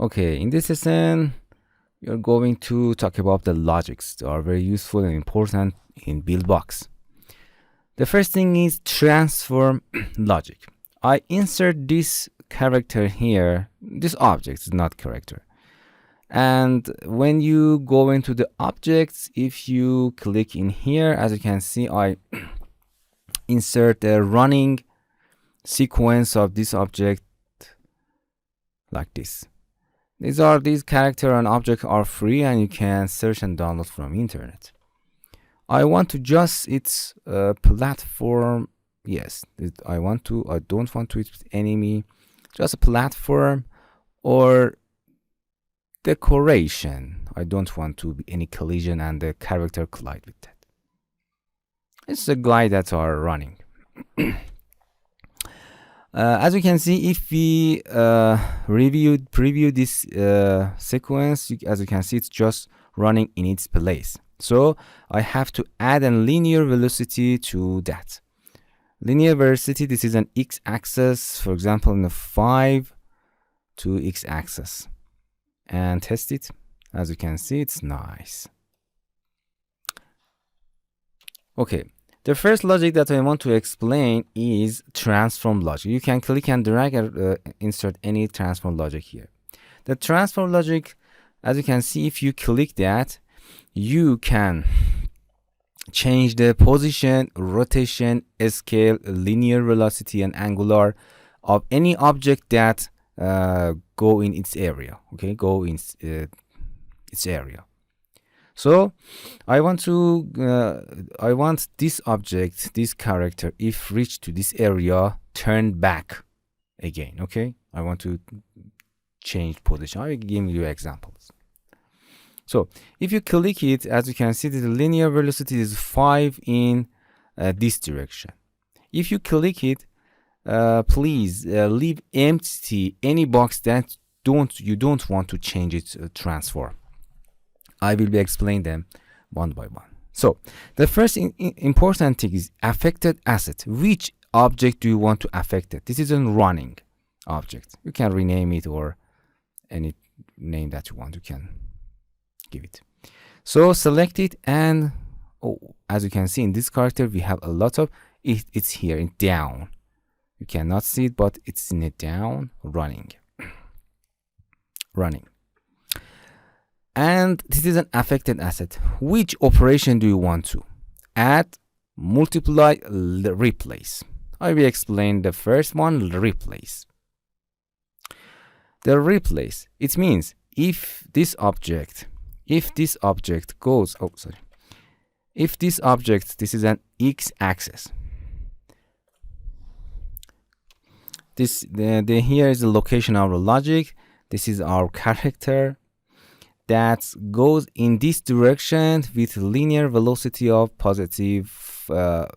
Okay, in this lesson, we are going to talk about the logics that are very useful and important in buildbox. The first thing is transform logic. I insert this character here. This object is not character. And when you go into the objects, if you click in here, as you can see, I insert a running sequence of this object like this. These character and object are free and you can search and download from internet. I want to just its platform. Yes, I don't want to its enemy, just a platform or decoration. I don't want to be any collision and the character collide with that. It's a glide that are running. As you can see, if we preview this sequence, as you can see, it's just running in its place. So I have to add a linear velocity to that. Linear velocity, this is an x-axis, for example, in the 5 to x-axis. And test it. As you can see, it's nice. Okay. The first logic that I want to explain is transform logic. You can click and drag and insert any transform logic here. The transform logic, as you can see, if you click that, you can change the position, rotation, scale, linear velocity, and angular of any object that go in its area. Okay, go in its area. So I want this object, this character, if reached to this area, turn back again. Okay, I want to change position. I will give you examples. So if you click it, as you can see, the linear velocity is 5 in this direction. If you click it, please leave empty any box that you don't want to change its transform. I will be explaining them one by one. So the first important thing is affected asset. Which object do you want to affect it? This is a running object. You can rename it or any name that you want. You can give it. So select it, and as you can see in this character, we have a lot of it. It's here in down. You cannot see it, but it's in a down running. And this is an affected asset. Which operation do you want to? Add, multiply, replace. I will explain the first one, replace. The replace, it means if this object goes, if this object, this is an x-axis. Here is the location of our logic. This is our character that goes in this direction with linear velocity of positive 5.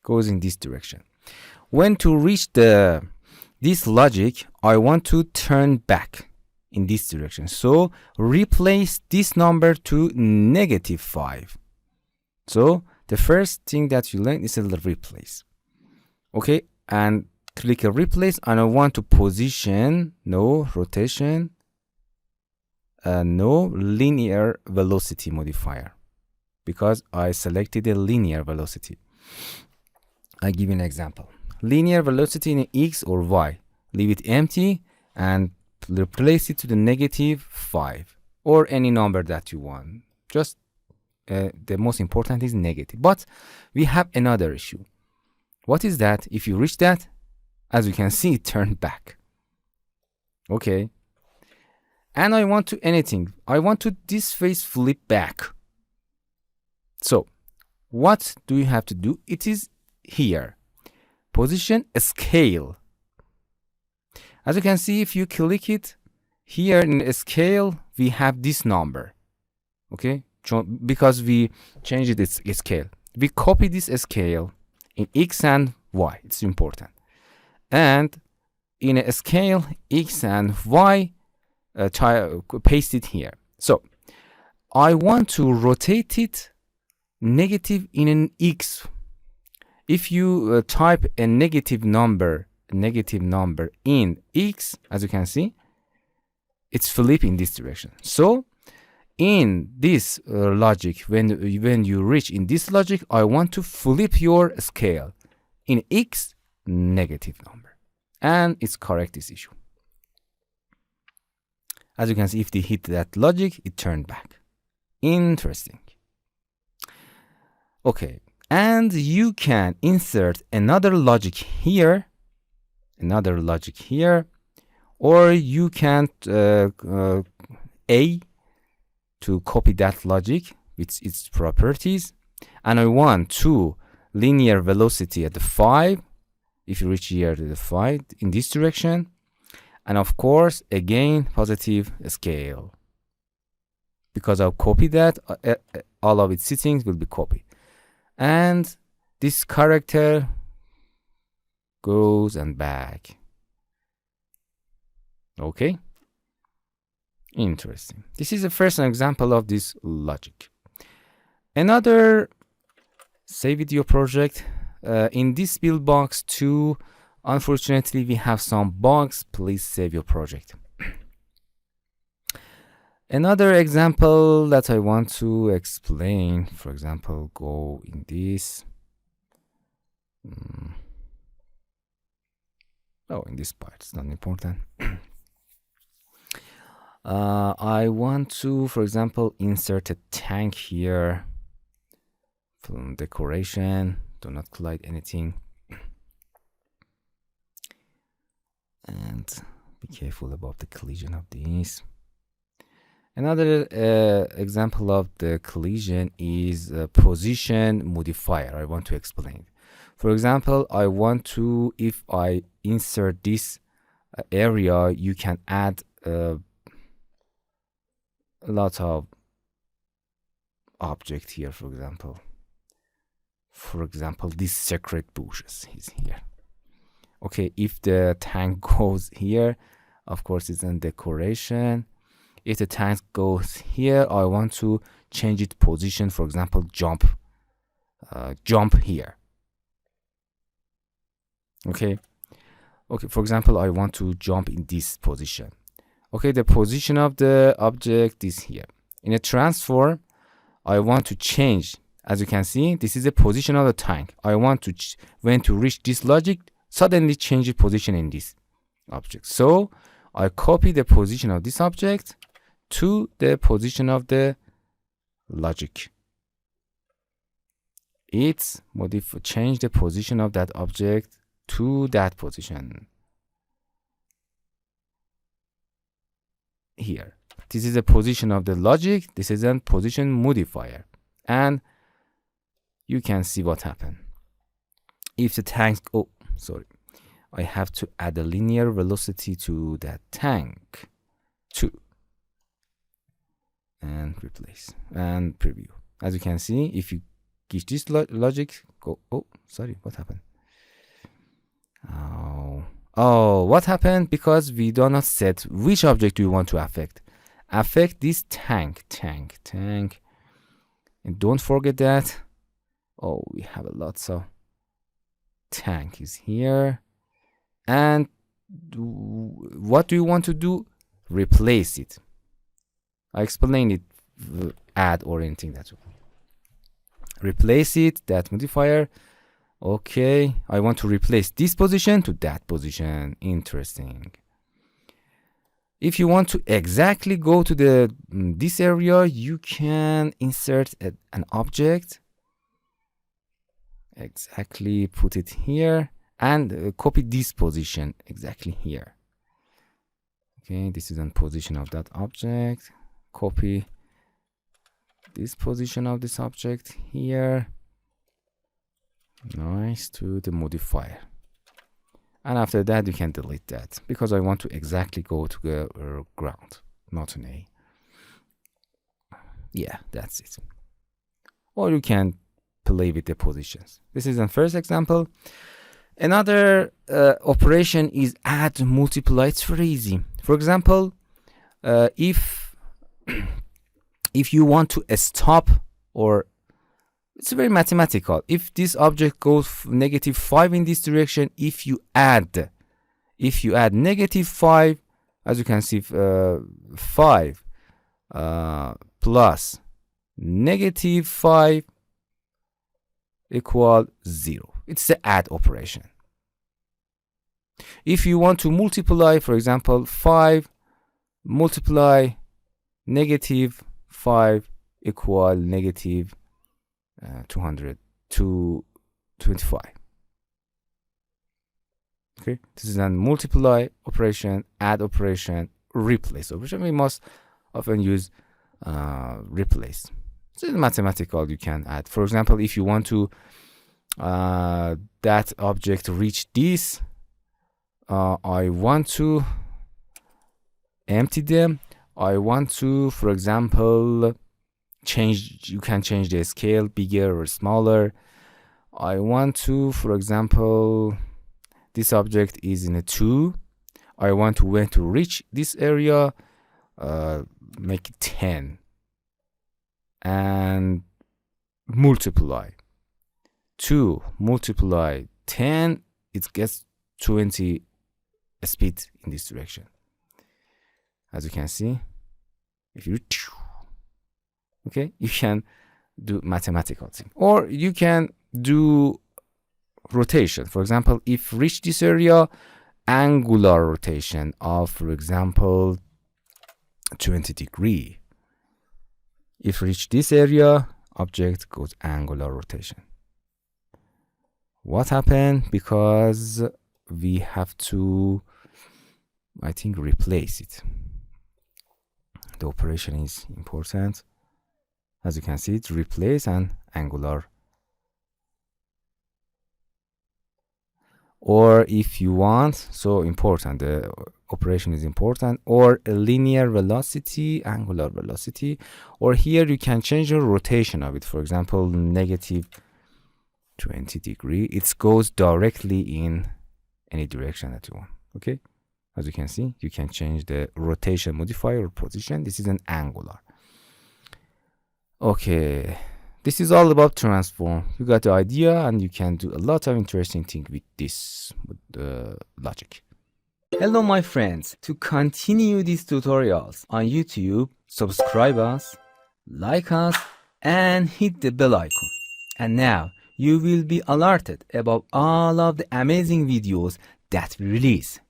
Goes in this direction. When to reach this logic, I want to turn back in this direction. So replace this number to -5. So the first thing that you learn is a replace. Okay, and click a replace, and I want to position, no rotation, no linear velocity modifier, because I selected a linear velocity. I give you an example. Linear velocity in x or y, leave it empty and replace it to the -5 or any number that you want. Just the most important is negative. But we have another issue. What is that? If you reach that, as you can see, it turned back. Okay. And I want to anything. I want to this face flip back. So what do you have to do? It is here. Position, scale. As you can see, if you click it here in scale, we have this number. Okay. Because we changed its scale. We copy this scale in x and y. It's important. And in a scale x and y, paste it here. So I want to rotate it negative in an x. If you type a negative number negative number in x, as you can see, it's flip in this direction. So in this logic, when you reach in this logic, I want to flip your scale in x negative number, and it's correct this issue. As you can see, if they hit that logic, it turned back. Interesting. Okay, and you can insert another logic here, or you can A to copy that logic with its properties, and I want to linear velocity at the 5, if you reach here to the 5 in this direction, and of course again positive scale, because I'll copy that, all of its settings will be copied, and this character goes and back. Okay, interesting. This is the first example of this logic. Another, say video project, in this build box 2, unfortunately we have some bugs. Please save your project. Another example that I want to explain, for example, go in this. Oh, in this part, it's not important. I want to, for example, insert a tank here from decoration. Do not collide anything. And be careful about the collision of these. Another example of the collision is a position modifier. I want to explain. For example, I want to, if I insert this area, you can add a lot of object here. For example, this secret bushes is here. Okay, if the tank goes here, of course it's in decoration. If the tank goes here, I want to change its position. For example, jump here. Okay, for example, I want to jump in this position. Okay, the position of the object is here. In a transform, I want to change. As you can see, this is the position of the tank. I want to, when to reach this logic, suddenly change the position in this object. So I copy the position of this object to the position of the logic. It's change the position of that object to that position here. This is the position of the logic. This is a position modifier, and you can see what happened. If the tank, oh sorry, I have to add a linear velocity to that tank too, and replace and preview. As you can see, if you give this logic, go, oh sorry, what happened? Oh, what happened? Because we do not set which object do you want to affect. Affect this tank, and don't forget that. Oh, we have a lot, so tank is here, and what do you want to do? Replace it. I explained it, add or anything that way. Replace it, that modifier. Okay, I want to replace this position to that position. Interesting. If you want to exactly go to the this area, you can insert an object, exactly put it here, and copy this position exactly here. Okay, this is the position of that object. Copy this position of this object here. Nice, to the modifier, and after that you can delete that, because I want to exactly go to the ground, not an A. Yeah, that's it. Or you can play with the positions. This is the first example. Another operation is add, multiply. It's very easy. For example, if you want to stop, or it's very mathematical. If this object goes -5 in this direction, if you add If you add -5, as you can see, 5 plus -5 equal 0. It's the add operation. If you want to multiply, for example, 5 multiply -5 equal -225. Okay, this is a multiply operation, add operation, replace operation. We must often use replace. So in mathematical, you can add. For example, if you want to that object reach this, I want to empty them. I want to, for example, change. You can change the scale, bigger or smaller. I want to, for example, this object is in a 2. I want to, when to reach this area, make it 10 and multiply. 2 multiply 10, it gets 20 speed in this direction. As you can see, if you okay, you can do mathematical thing, or you can do rotation. For example, if reach this area, angular rotation of, for example, 20 degree. If reach this area, object goes angular rotation. What happened? Because we have to, I think, replace it. The operation is important. As you can see, it's replace and angular. Or if you want, so important, the operation is important, or a linear velocity, angular velocity, or here you can change the rotation of it. For example, -20 degree, it goes directly in any direction that you want. Okay, as you can see, you can change the rotation modifier or position. This is an angular. Okay, this is all about transform. You got the idea, and you can do a lot of interesting things with this logic. Hello my friends, to continue these tutorials on YouTube, subscribe us, like us, and hit the bell icon. And now you will be alerted about all of the amazing videos that we release.